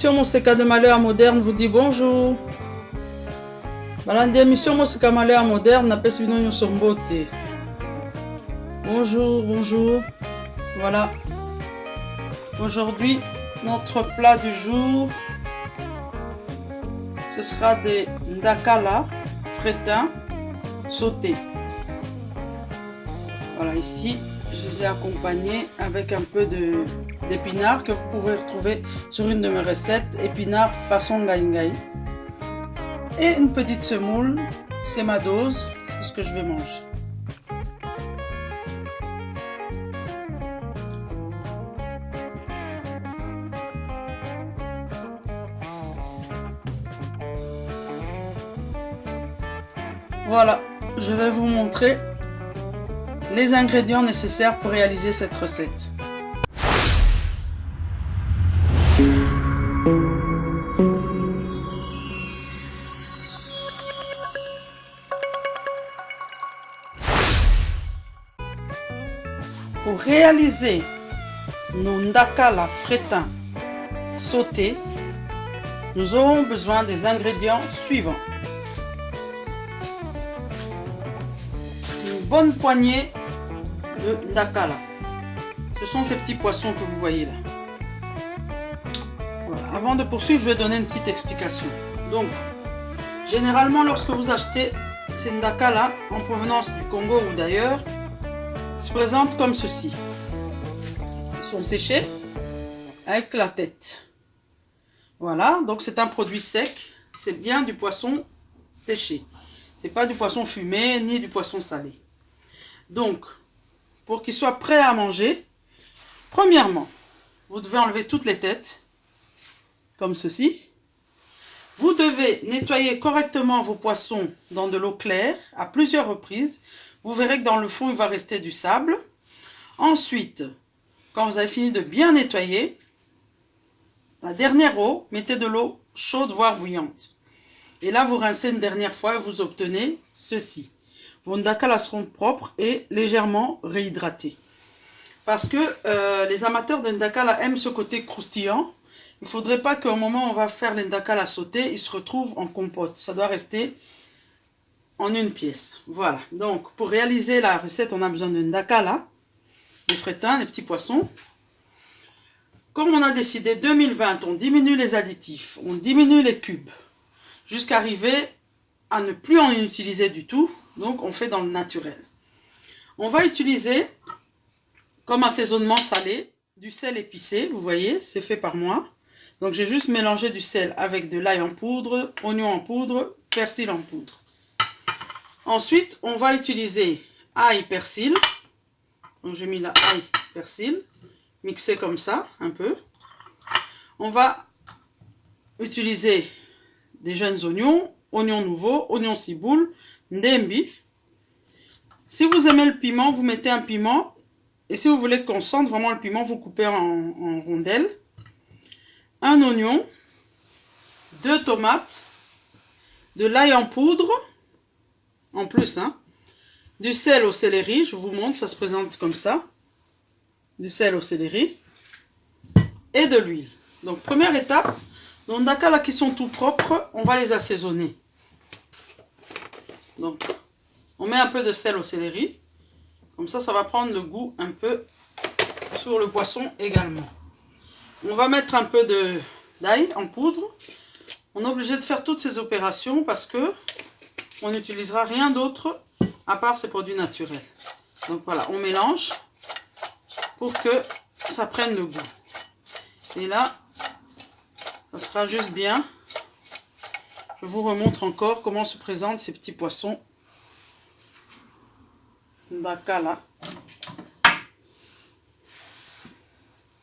émission Moseka de Malheur Moderne vous dit bonjour. Balandi émission Moseka Malheur Moderne n'a pas suivi nous sombote. Bonjour, bonjour. Voilà. Aujourd'hui, notre plat du jour, ce sera des ndakala frétins sautés. Voilà, ici, je les ai accompagnés avec un peu d'épinards que vous pouvez retrouver sur une de mes recettes, épinards façon ngaïngaï. Et une petite semoule, c'est ma dose de ce que je vais manger. Voilà, je vais vous montrer les ingrédients nécessaires pour réaliser cette recette. Pour réaliser nos ndakala frétins sautés, nous aurons besoin des ingrédients suivants. Une bonne poignée de ndakala. Ce sont ces petits poissons que vous voyez là. Voilà. Avant de poursuivre, je vais donner une petite explication. Donc, généralement, lorsque vous achetez ces ndakala en provenance du Congo ou d'ailleurs, ils se présentent comme ceci. Ils sont séchés avec la tête. Voilà, donc c'est un produit sec. C'est bien du poisson séché. C'est pas du poisson fumé ni du poisson salé. Donc, pour qu'il soit prêt à manger, premièrement, vous devez enlever toutes les têtes, comme ceci. Vous devez nettoyer correctement vos poissons dans de l'eau claire à plusieurs reprises. Vous verrez que dans le fond, il va rester du sable. Ensuite, quand vous avez fini de bien nettoyer, la dernière eau, mettez de l'eau chaude, voire bouillante. Et là, vous rincez une dernière fois et vous obtenez ceci. Vos ndakala seront propres et légèrement réhydratés. Parce que les amateurs de ndakala aiment ce côté croustillant. Il ne faudrait pas qu'au moment où on va faire les ndakala sautés, ils se retrouvent en compote. Ça doit rester en une pièce. Voilà. Donc, pour réaliser la recette, on a besoin de ndakala, des frétins, les petits poissons. Comme on a décidé 2020, on diminue les additifs, on diminue les cubes, jusqu'à arriver à ne plus en utiliser du tout. Donc, on fait dans le naturel. On va utiliser, comme assaisonnement salé, du sel épicé. Vous voyez, c'est fait par moi. Donc, j'ai juste mélangé du sel avec de l'ail en poudre, oignon en poudre, persil en poudre. Ensuite, on va utiliser ail, persil. Donc, j'ai mis la ail, persil, mixé comme ça, un peu. On va utiliser des jeunes oignons, oignons nouveaux, oignons ciboule, ndembi. Si vous aimez le piment, vous mettez un piment. Et si vous voulez qu'on sente vraiment le piment, vous coupez en rondelles. Un oignon, 2 tomates, de l'ail en poudre, en plus, hein, du sel au céleri, je vous montre, ça se présente comme ça, du sel au céleri, et de l'huile. Donc, première étape, nos ndakala qui sont tout propres, on va les assaisonner. Donc, on met un peu de sel au céleri, comme ça, ça va prendre le goût un peu sur le poisson également. On va mettre un peu d'ail en poudre. On est obligé de faire toutes ces opérations parce que on n'utilisera rien d'autre à part ces produits naturels. Donc voilà, on mélange pour que ça prenne le goût. Et là, ça sera juste bien. Je vous remontre encore comment se présentent ces petits poissons ndakala.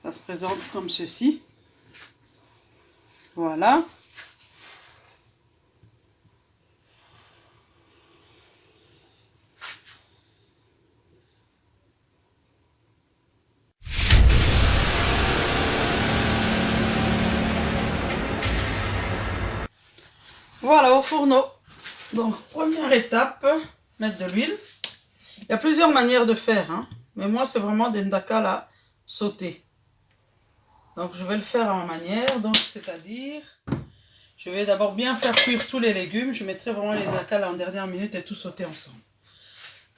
Ça se présente comme ceci. Voilà. Voilà, au fourneau. Donc, première étape, mettre de l'huile. Il y a plusieurs manières de faire, hein, mais moi, c'est vraiment des ndakala sautés. Donc je vais le faire à ma manière, donc c'est-à-dire, je vais d'abord bien faire cuire tous les légumes. Je mettrai vraiment les dakas en dernière minute et tout sauter ensemble.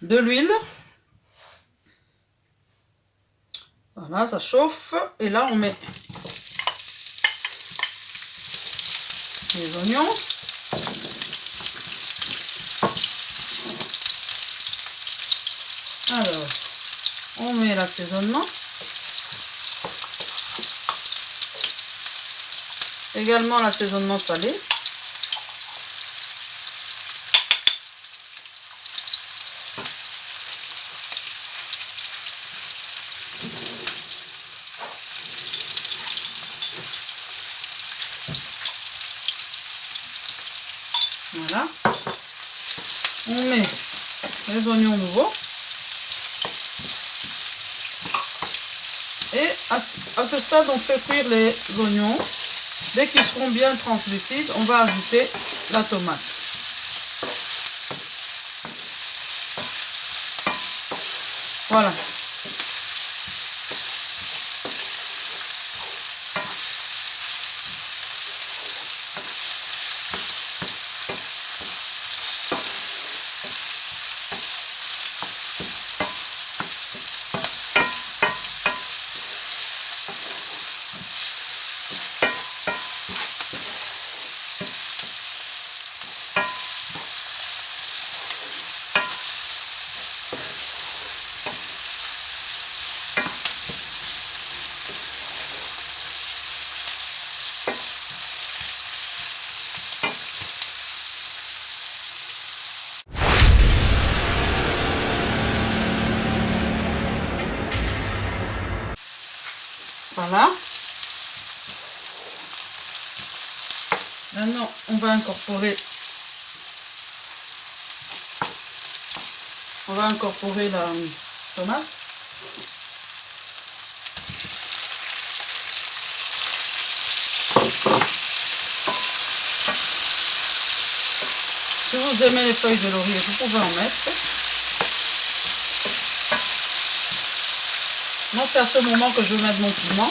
De l'huile. Voilà, ça chauffe. Et là, on met les oignons. Alors, on met l'assaisonnement. Également l'assaisonnement salé. Voilà. On met les oignons nouveaux. Et à ce stade, on fait cuire les oignons. Dès qu'ils seront bien translucides, on va ajouter la tomate. Voilà. Voilà. Maintenant, on va incorporer la tomate. Si vous aimez les feuilles de laurier, vous pouvez en mettre. Moi, c'est à ce moment que je vais mettre mon piment.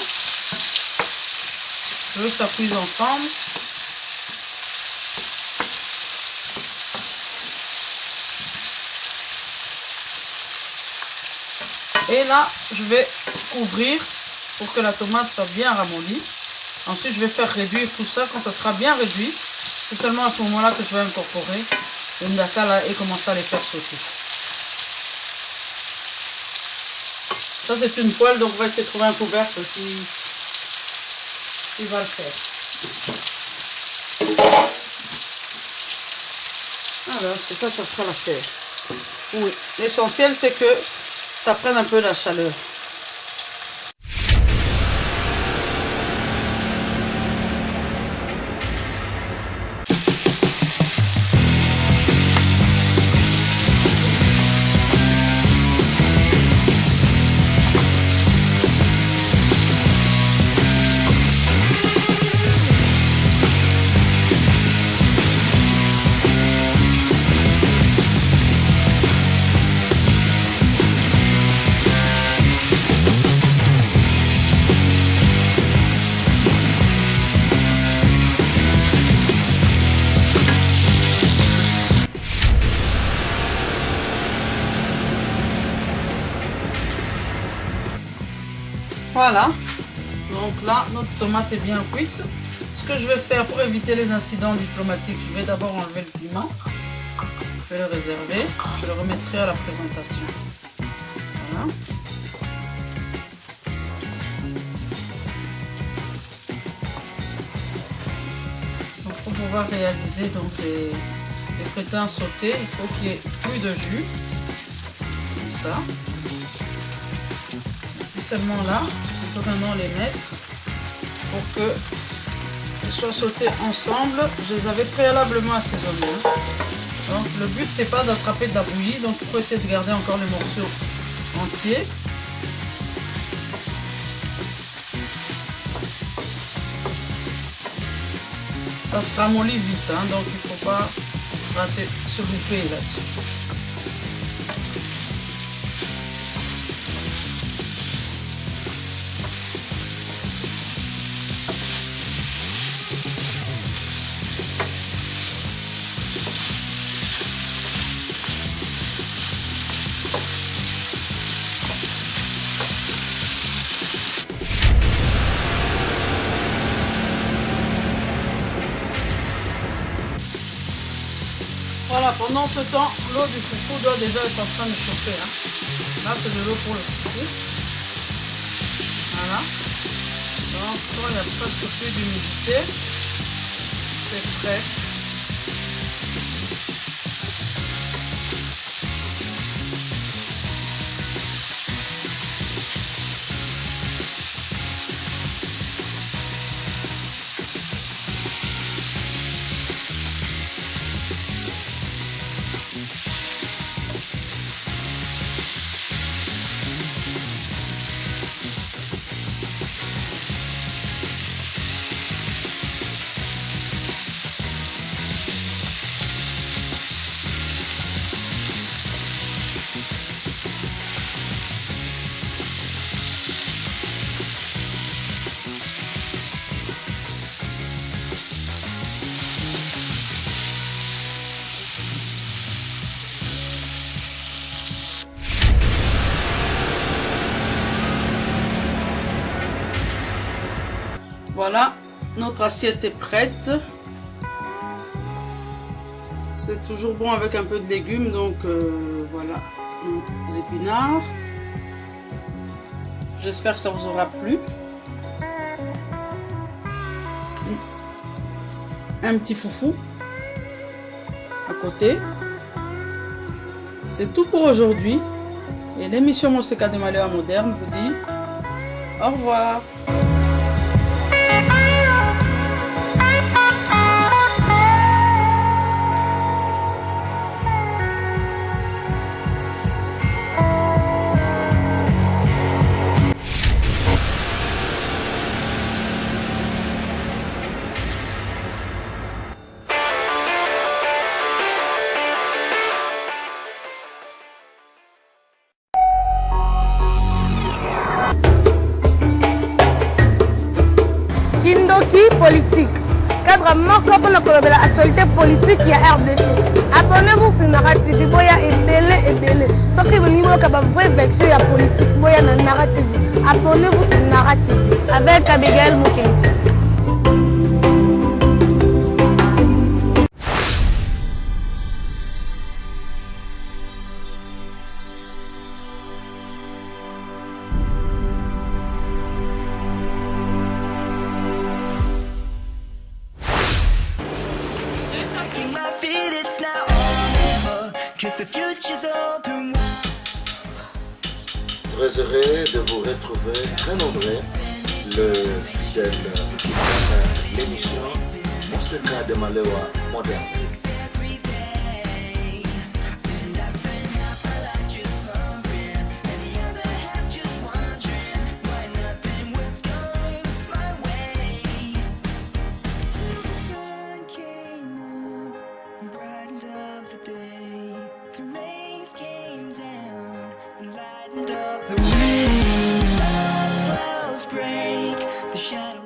Je veux que ça cuise ensemble. Et là, je vais couvrir pour que la tomate soit bien ramollie. Ensuite, je vais faire réduire tout ça. Quand ça sera bien réduit, c'est seulement à ce moment-là que je vais incorporer les ndaka là et commencer à les faire sauter. Ça, c'est une poêle, donc on va essayer de trouver un couvercle qui va le faire. Alors, c'est ça sera l'affaire. Oui, l'essentiel, c'est que ça prenne un peu la chaleur. Voilà, donc là notre tomate est bien cuite. Ce que je vais faire pour éviter les incidents diplomatiques, je vais d'abord enlever le piment. Je vais le réserver, je le remettrai à la présentation. Voilà. Donc pour pouvoir réaliser donc les frétins sautés, il faut qu'il y ait plus de jus, comme ça. Seulement là, il faut maintenant les mettre pour qu'ils soient sautés ensemble. Je les avais préalablement assaisonnés. Donc le but c'est pas d'attraper de la bouillie, donc il faut essayer de garder encore les morceaux entiers. Ça se ramollit vite, hein, donc il ne faut pas rater, se louper là-dessus. Pendant ce temps, l'eau du foufou doit déjà être en train de chauffer. Hein. Là, c'est de l'eau pour le foufou. Voilà. Donc, il n'y a presque plus d'humidité. C'est prêt. Voilà, notre assiette est prête. C'est toujours bon avec un peu de légumes, donc voilà nos épinards. J'espère que ça vous aura plu. Un petit foufou à côté. C'est tout pour aujourd'hui. Et l'émission Moseka de Malewa Moderne vous dit au revoir. Kindoki politique. Cadre moko pour l'actualité politique il y a RDC. Abonnez-vous sur Narrative. Boya et belé. Ce qui veut dire que vraie version ya politique. Boya na Narrative. Abonnez-vous sur Narrative. Avec Abigail Mukendi. Très heureux de vous retrouver, très nombreux, le fidèle l'émission Moseka de Malewa Moderne. The wind, the clouds break, the shadows.